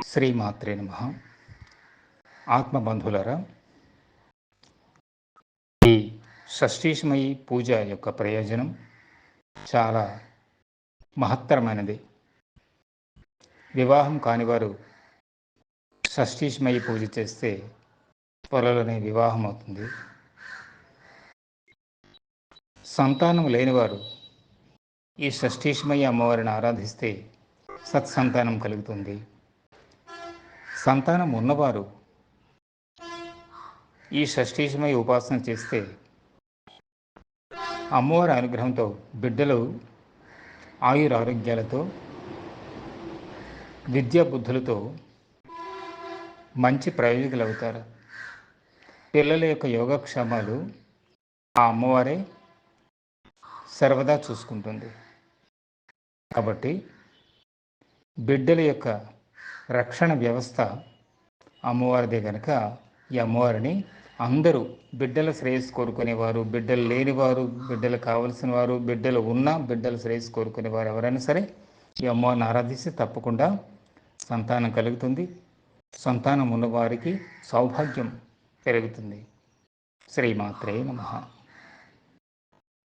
శ్రీమాత్రే నమః. ఆత్మబంధులరా, ఈ షష్ఠీష్మయి పూజ యొక్క ప్రయోజనం చాలా మహత్తరమైనది. వివాహం కానివారు షష్ఠీష్మయి పూజ చేస్తే త్వరలోనే వివాహం అవుతుంది. సంతానం లేనివారు ఈ షష్ఠీష్మయి అమ్మవారిని ఆరాధిస్తే సత్సంతానం కలుగుతుంది. సంతానం ఉన్నవారు ఈ షష్ఠీష్మయి ఉపాసన చేస్తే అమ్మవారి అనుగ్రహంతో బిడ్డలు ఆయురారోగ్యాలతో, విద్యా బుద్ధులతో మంచి ప్రయోజకులు అవుతారు. పిల్లల యొక్క యోగక్షేమాలు ఆ అమ్మవారే సర్వదా చూసుకుంటుంది. కాబట్టి బిడ్డల యొక్క రక్షణ వ్యవస్థ అమ్మవారిదే కనుక ఈ అమ్మవారిని అందరూ, బిడ్డల శ్రేయస్సు కోరుకునేవారు, బిడ్డలు లేనివారు, బిడ్డలు కావలసిన వారు, బిడ్డలు ఉన్నా బిడ్డల శ్రేయస్సు కోరుకునేవారు ఎవరైనా సరే ఈ అమ్మవారిని ఆరాధిస్తే తప్పకుండా సంతానం కలుగుతుంది. సంతానం ఉన్నవారికి సౌభాగ్యం పెరుగుతుంది. శ్రీమాత్రే నమః.